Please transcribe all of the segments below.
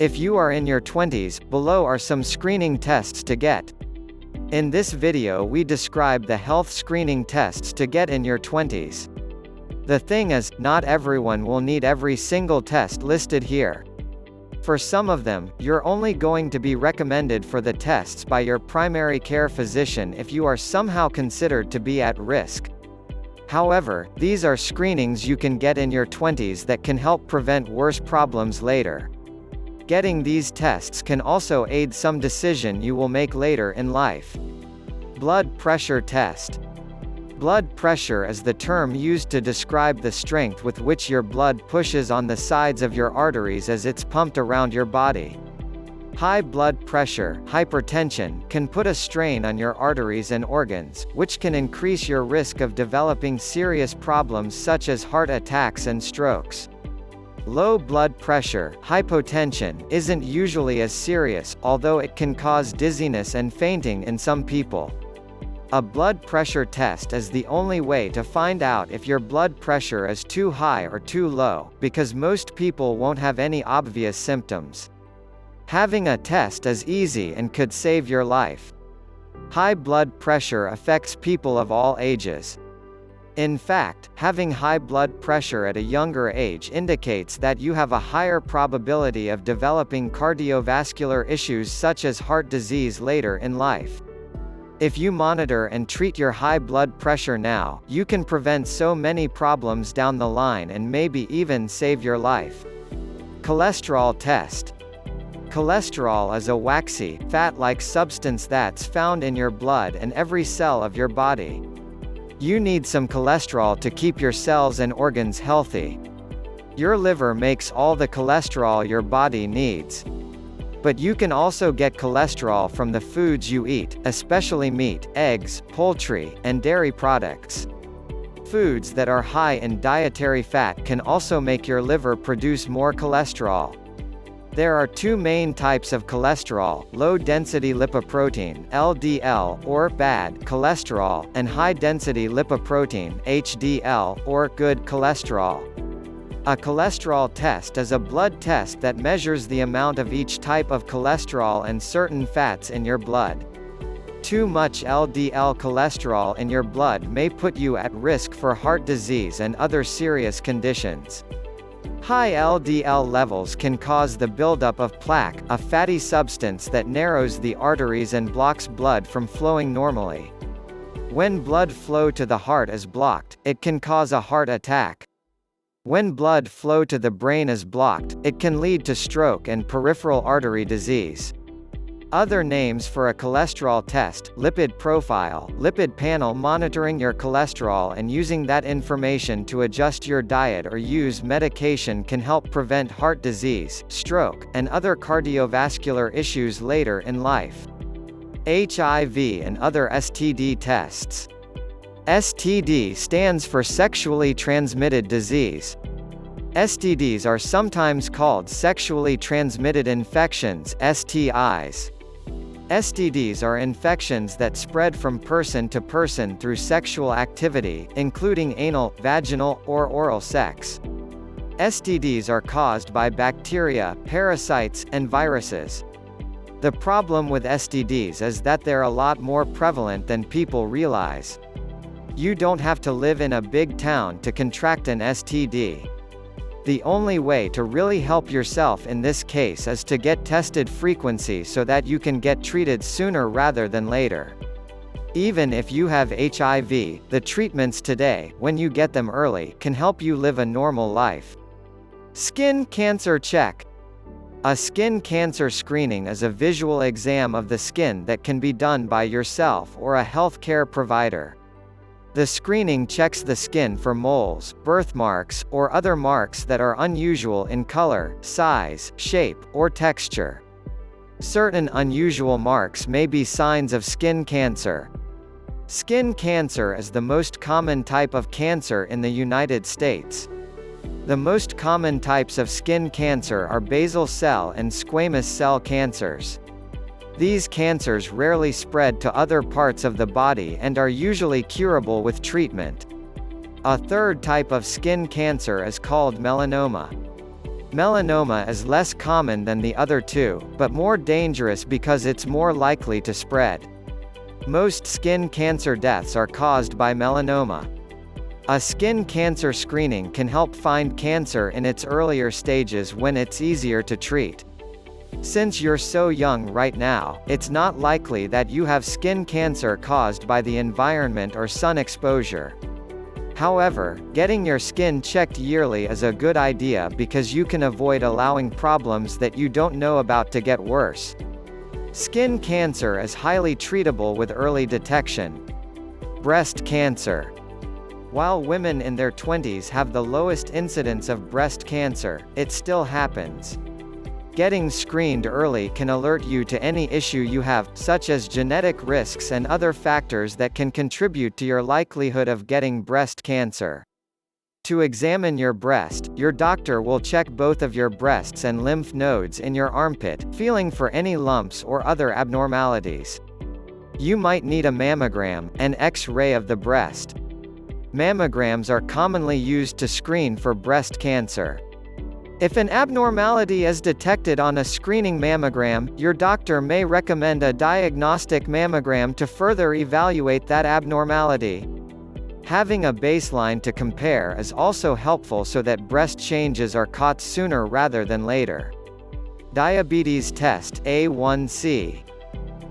If you are in your 20s, below are some screening tests to get. In this video we describe the health screening tests to get in your 20s. The thing is, not everyone will need every single test listed here. For some of them, you're only going to be recommended for the tests by your primary care physician if you are somehow considered to be at risk. However, these are screenings you can get in your 20s that can help prevent worse problems later. Getting these tests can also aid some decision you will make later in life. Blood pressure test. Blood pressure is the term used to describe the strength with which your blood pushes on the sides of your arteries as it's pumped around your body. High blood pressure, hypertension, can put a strain on your arteries and organs, which can increase your risk of developing serious problems such as heart attacks and strokes. Low blood pressure, hypotension, isn't usually as serious, although it can cause dizziness and fainting in some people. A blood pressure test is the only way to find out if your blood pressure is too high or too low, because most people won't have any obvious symptoms. Having a test is easy and could save your life. High blood pressure affects people of all ages. In fact, having high blood pressure at a younger age indicates that you have a higher probability of developing cardiovascular issues such as heart disease later in life. If you monitor and treat your high blood pressure now, you can prevent so many problems down the line and maybe even save your life. Cholesterol test. Cholesterol is a waxy, fat-like substance that's found in your blood and every cell of your body. You need some cholesterol to keep your cells and organs healthy. Your liver makes all the cholesterol your body needs. But you can also get cholesterol from the foods you eat, especially meat, eggs, poultry, and dairy products. Foods that are high in dietary fat can also make your liver produce more cholesterol. There are two main types of cholesterol: low-density lipoprotein (LDL) or bad cholesterol, and high-density lipoprotein (HDL) or good cholesterol. A cholesterol test is a blood test that measures the amount of each type of cholesterol and certain fats in your blood. Too much LDL cholesterol in your blood may put you at risk for heart disease and other serious conditions. High LDL levels can cause the buildup of plaque, a fatty substance that narrows the arteries and blocks blood from flowing normally. When blood flow to the heart is blocked, it can cause a heart attack. When blood flow to the brain is blocked, it can lead to stroke and peripheral artery disease. Other names for a cholesterol test: lipid profile, lipid panel. Monitoring your cholesterol and using that information to adjust your diet or use medication can help prevent heart disease, stroke, and other cardiovascular issues later in life. HIV and other STD tests. STD stands for sexually transmitted disease. STDs are sometimes called sexually transmitted infections, STIs. STDs are infections that spread from person to person through sexual activity, including anal, vaginal, or oral sex. STDs are caused by bacteria, parasites, and viruses. The problem with STDs is that they're a lot more prevalent than people realize. You don't have to live in a big town to contract an STD. The only way to really help yourself in this case is to get tested frequently so that you can get treated sooner rather than later. Even if you have HIV, the treatments today, when you get them early, can help you live a normal life. Skin cancer check. A skin cancer screening is a visual exam of the skin that can be done by yourself or a healthcare provider. The screening checks the skin for moles, birthmarks, or other marks that are unusual in color, size, shape, or texture. Certain unusual marks may be signs of skin cancer. Skin cancer is the most common type of cancer in the United States. The most common types of skin cancer are basal cell and squamous cell cancers. These cancers rarely spread to other parts of the body and are usually curable with treatment. A third type of skin cancer is called melanoma. Melanoma is less common than the other two, but more dangerous because it's more likely to spread. Most skin cancer deaths are caused by melanoma. A skin cancer screening can help find cancer in its earlier stages when it's easier to treat. Since you're so young right now, it's not likely that you have skin cancer caused by the environment or sun exposure. However, getting your skin checked yearly is a good idea because you can avoid allowing problems that you don't know about to get worse. Skin cancer is highly treatable with early detection. Breast cancer. While women in their 20s have the lowest incidence of breast cancer, it still happens. Getting screened early can alert you to any issue you have, such as genetic risks and other factors that can contribute to your likelihood of getting breast cancer. To examine your breast, your doctor will check both of your breasts and lymph nodes in your armpit, feeling for any lumps or other abnormalities. You might need a mammogram, an X-ray of the breast. Mammograms are commonly used to screen for breast cancer. If an abnormality is detected on a screening mammogram, your doctor may recommend a diagnostic mammogram to further evaluate that abnormality. Having a baseline to compare is also helpful so that breast changes are caught sooner rather than later. Diabetes test A1C.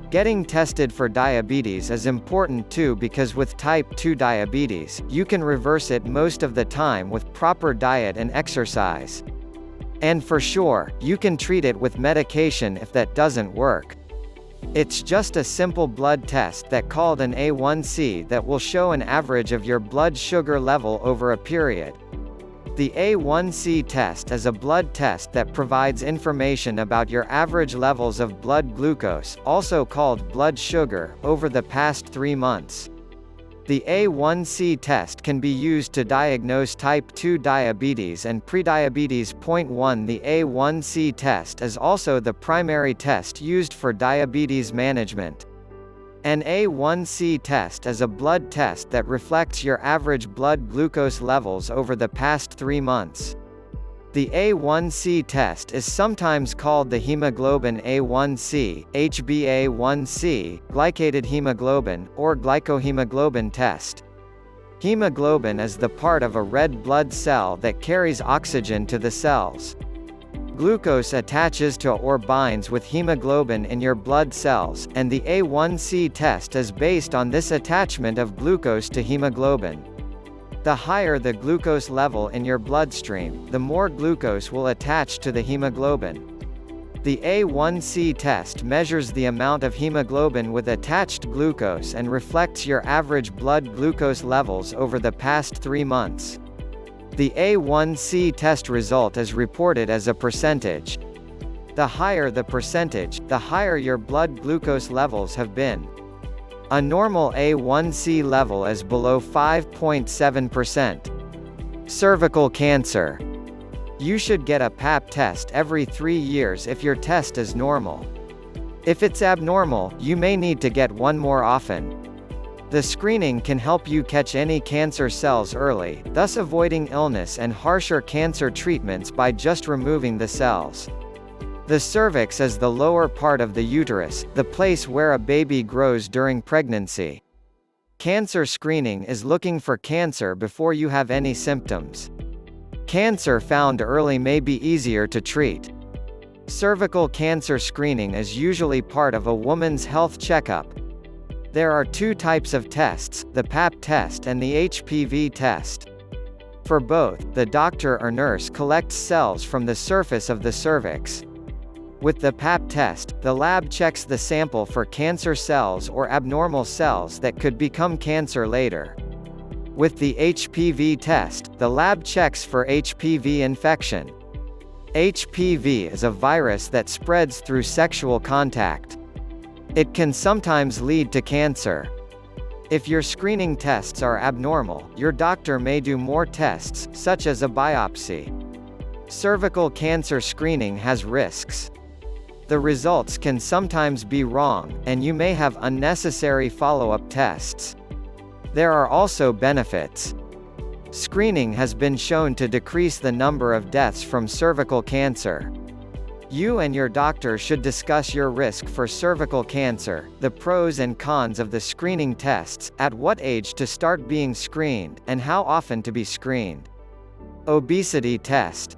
Getting tested for diabetes is important too because with type 2 diabetes, you can reverse it most of the time with proper diet and exercise. And for sure, you can treat it with medication if that doesn't work. It's just a simple blood test that called an A1C that will show an average of your blood sugar level over a period. The A1C test is a blood test that provides information about your average levels of blood glucose, also called blood sugar, over the past 3 months. The A1C test can be used to diagnose type 2 diabetes and prediabetes. 1. The A1C test is also the primary test used for diabetes management. An A1C test is a blood test that reflects your average blood glucose levels over the past 3 months. The A1C test is sometimes called the hemoglobin A1C, HbA1c, glycated hemoglobin, or glycohemoglobin test. Hemoglobin is the part of a red blood cell that carries oxygen to the cells. Glucose attaches to or binds with hemoglobin in your blood cells, and the A1C test is based on this attachment of glucose to hemoglobin. The higher the glucose level in your bloodstream, the more glucose will attach to the hemoglobin. The A1C test measures the amount of hemoglobin with attached glucose and reflects your average blood glucose levels over the past 3 months. The A1C test result is reported as a percentage. The higher the percentage, the higher your blood glucose levels have been. A normal A1C level is below 5.7%. Cervical cancer. You should get a Pap test every 3 years if your test is normal. If it's abnormal, you may need to get one more often. The screening can help you catch any cancer cells early, thus avoiding illness and harsher cancer treatments by just removing the cells. The cervix is the lower part of the uterus, the place where a baby grows during pregnancy. Cancer screening is looking for cancer before you have any symptoms. Cancer found early may be easier to treat. Cervical cancer screening is usually part of a woman's health checkup. There are 2 types of tests, the Pap test and the HPV test. For both, the doctor or nurse collects cells from the surface of the cervix. With the Pap test, the lab checks the sample for cancer cells or abnormal cells that could become cancer later. With the HPV test, the lab checks for HPV infection. HPV is a virus that spreads through sexual contact. It can sometimes lead to cancer. If your screening tests are abnormal, your doctor may do more tests, such as a biopsy. Cervical cancer screening has risks. The results can sometimes be wrong, and you may have unnecessary follow-up tests. There are also benefits. Screening has been shown to decrease the number of deaths from cervical cancer. You and your doctor should discuss your risk for cervical cancer, the pros and cons of the screening tests, at what age to start being screened, and how often to be screened. Obesity test.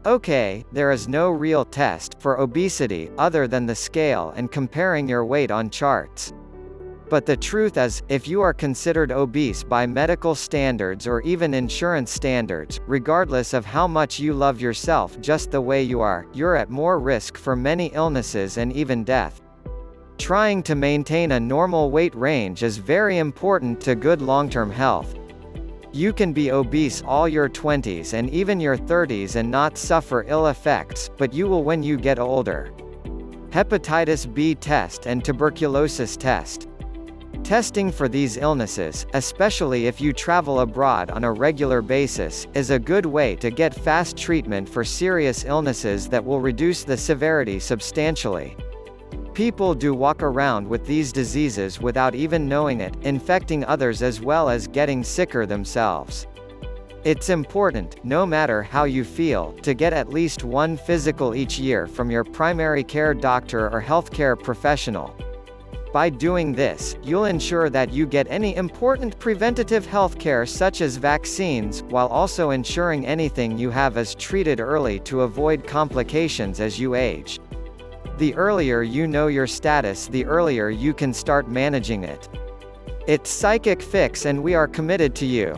Okay, there is no real test for obesity other than the scale and comparing your weight on charts. But the truth is, if you are considered obese by medical standards or even insurance standards, regardless of how much you love yourself just the way you are, you're at more risk for many illnesses and even death. Trying to maintain a normal weight range is very important to good long-term health. You can be obese all your 20s and even your 30s and not suffer ill effects, but you will when you get older. Hepatitis B test and tuberculosis test. Testing for these illnesses, especially if you travel abroad on a regular basis, is a good way to get fast treatment for serious illnesses that will reduce the severity substantially. People do walk around with these diseases without even knowing it, infecting others as well as getting sicker themselves. It's important, no matter how you feel, to get at least one physical each year from your primary care doctor or healthcare professional. By doing this, you'll ensure that you get any important preventative healthcare such as vaccines, while also ensuring anything you have is treated early to avoid complications as you age. The earlier you know your status, the earlier you can start managing it. It's Psychic Fix and we are committed to you.